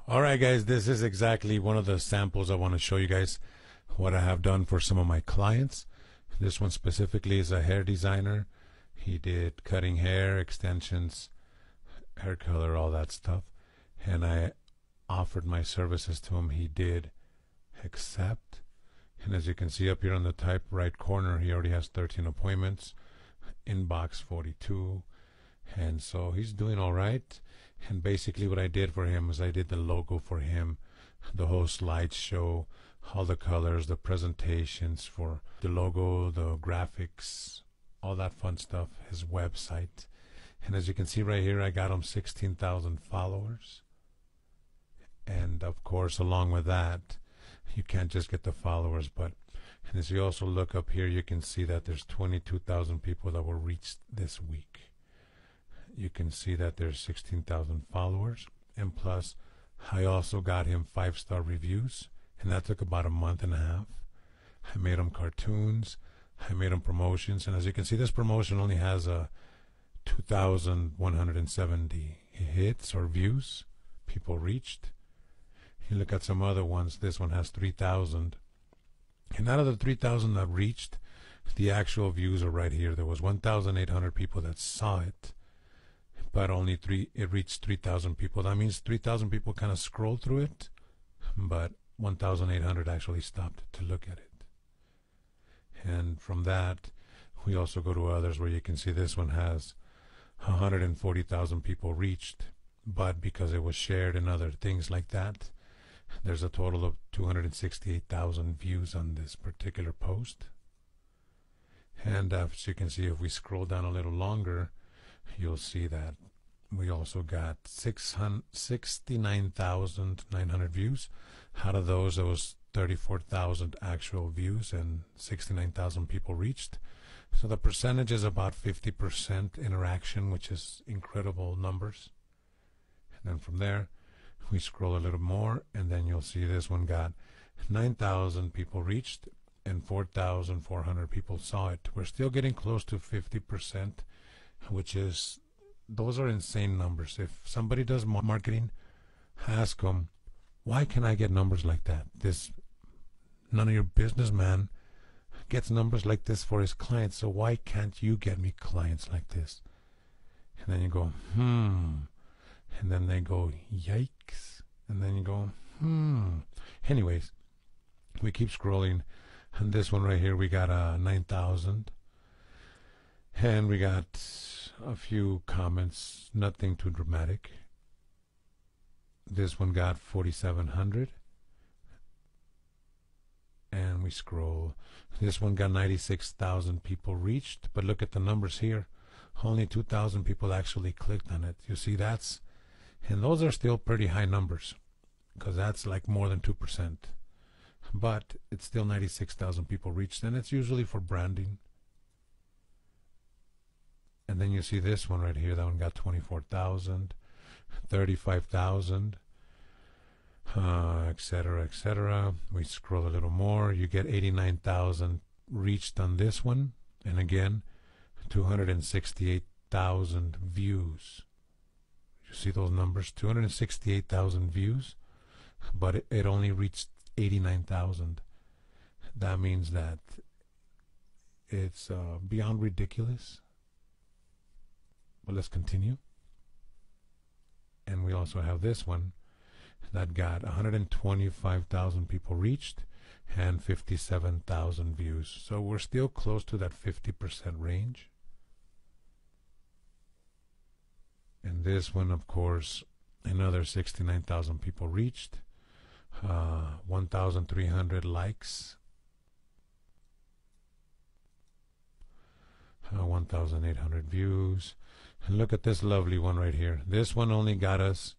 Alright guys, this is exactly one of the samples I want to show you guys what I have done for some of my clients. This one specifically is a hair designer. He did cutting hair, extensions, hair color, all that stuff. And I offered my services to him. He did accept. And as you can see up here on the top right corner, he already has 13 appointments, inbox 42. And so he's doing all right. And basically what I did for him is I did the logo for him, the whole slideshow, all the colors, the presentations for the logo, the graphics, all that fun stuff, his website. And as you can see right here, I got him 16,000 followers. And of course, along with that, you can't just get the followers, but and as you also look up here, you can see that there's 22,000 people that were reached this week. You can see that there's 16,000 followers, and plus I also got him 5-star reviews, and that took about a month and a half. I made him cartoons, I made him promotions, and as you can see, this promotion only has 2,170 hits or views, people reached. You look at some other ones, this one has 3,000, and out of the 3,000 that reached, the actual views are right here. There was 1,800 people that saw it, but only it reached 3,000 people. That means 3,000 people kind of scrolled through it, but 1,800 actually stopped to look at it. And from that, we also go to others where you can see this one has 140,000 people reached, but because it was shared and other things like that, there's a total of 268,000 views on this particular post. And as you can see, if we scroll down a little longer, you'll see that we also got 69,900 views. Out of those, there was 34,000 actual views and 69,000 people reached. So the percentage is about 50% interaction, which is incredible numbers. And then from there, we scroll a little more, and then you'll see this one got 9,000 people reached and 4,400 people saw it. We're still getting close to 50%, which is, those are insane numbers. If somebody does marketing, ask them, why can I get numbers like that? None of your business, man, gets numbers like this for his clients, so why can't you get me clients like this? And then you go, and then they go, yikes, and then you go, Anyways, we keep scrolling, and this one right here, we got 9,000, and we got a few comments, nothing too dramatic. This one got 4,700, and we scroll. This one got 96,000 people reached, but look at the numbers here. Only 2,000 people actually clicked on it. You see, and those are still pretty high numbers, because that's like more than 2%. But it's still 96,000 people reached, and it's usually for branding. And then you see this one right here, that one got 24,000, 35,000, etc., etc. We scroll a little more, you get 89,000 reached on this one, and again, 268,000 views. You see those numbers, 268,000 views, but it only reached 89,000. That means that it's beyond ridiculous. But let's continue. And we also have this one that got 125,000 people reached and 57,000 views. So we're still close to that 50% range. And this one, of course, another 69,000 people reached, 1,300 likes, 1,800 views. And look at this lovely one right here. This one only got us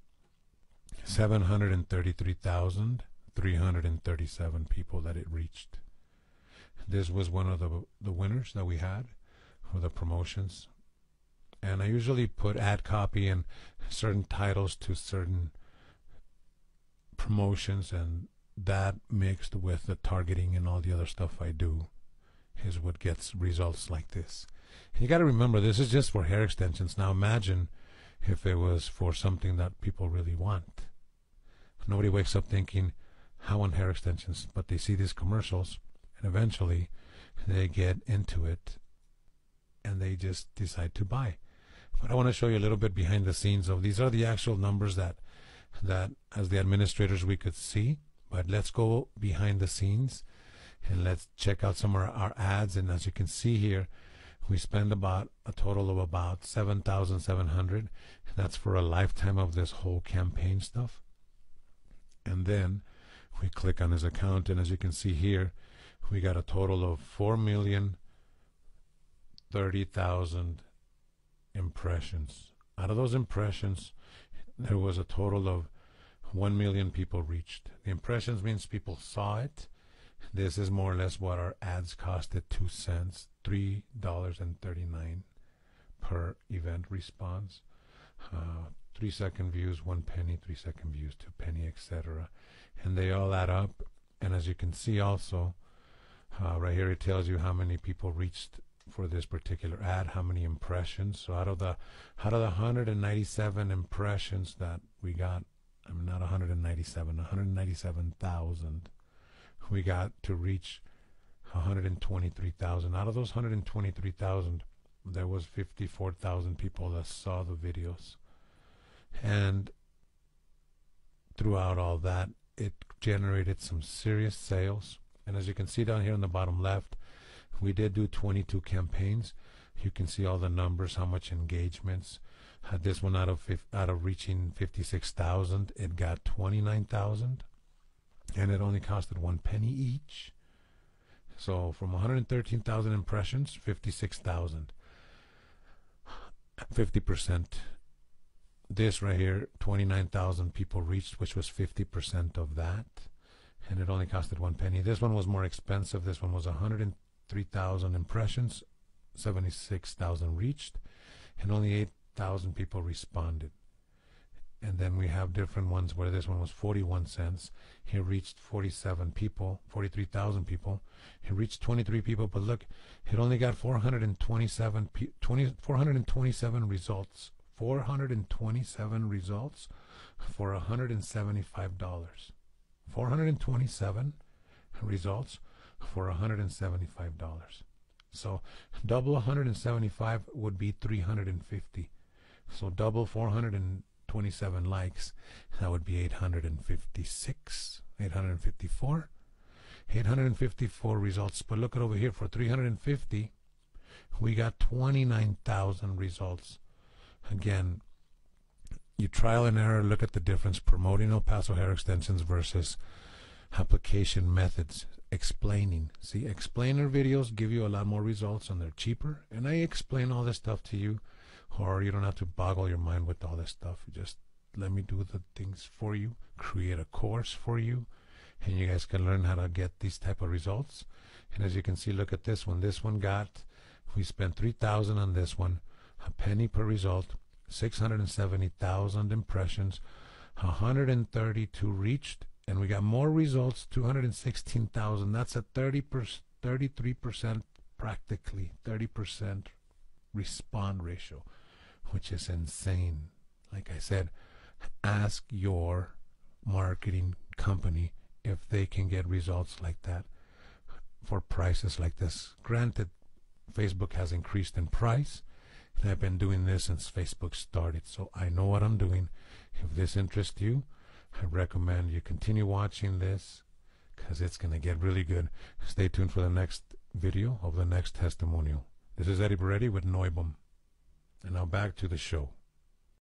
733,337 people that it reached. This was one of the winners that we had for the promotions. And I usually put ad copy and certain titles to certain promotions, and that mixed with the targeting and all the other stuff I do is what gets results like this. And you got to remember, this is just for hair extensions. Now imagine if it was for something that people really want. Nobody wakes up thinking, how on hair extensions? But they see these commercials, and eventually they get into it, and they just decide to buy. But I want to show you a little bit behind the scenes of these are the actual numbers that as the administrators we could see. But let's go behind the scenes and let's check out some of our ads. And as you can see here, we spend about a total of about $7,700. That's for a lifetime of this whole campaign stuff. And then we click on his account, and as you can see here, we got a total of 4,030,000 impressions. Out of those impressions, there was a total of 1 million people reached. The impressions means people saw it. This is more or less what our ads costed, 2 cents, $3.39 per event response. 3-second views, 1 penny, 3-second views, 2 penny, etc. And they all add up. And as you can see also, right here it tells you how many people reached for this particular ad, how many impressions. So out of the 197 impressions that we got, I mean not 197,000, we got to reach 123,000. Out of those 123,000, there was 54,000 people that saw the videos. And throughout all that, it generated some serious sales. And as you can see down here on the bottom left, we did do 22 campaigns. You can see all the numbers, how much engagements. This one out of reaching 56,000, it got 29,000, and it only costed 1 penny each. So from 113,000 impressions, 56,000, 50%. This right here, 29,000 people reached, which was 50% of that, and it only costed 1 penny. This one was more expensive. This one was 103,000 impressions, 76,000 reached, and only 8,000 people responded. And then we have different ones where this one was 41 cents. He reached 47 people, 43,000 people. He reached 23 people, but look, it only got 427 results. 427 results for $175. 427 results for $175. So double 175 would be 350. So double 427 likes, that would be 856, 854, 854 results. But look at over here, for 350, we got 29,000 results. Again, you trial and error, look at the difference promoting El Paso hair extensions versus application methods, explaining. See, explainer videos give you a lot more results and they're cheaper, and I explain all this stuff to you, or you don't have to boggle your mind with all this stuff. Just let me do the things for you, create a course for you, and you guys can learn how to get these type of results. And as you can see, look at this one. This one got, we spent 3,000 on this one, a penny per result, 670,000 impressions, 132 reached, and we got more results, 216,000. That's a 33%, practically 30% respond ratio, which is insane. Like I said, ask your marketing company if they can get results like that for prices like this. Granted, Facebook has increased in price, and I've been doing this since Facebook started, so I know what I'm doing. If this interests you, I recommend you continue watching this, because it's going to get really good. Stay tuned for the next video of the next testimonial. This is Eddie Beretti with Neubum. And now back to the show.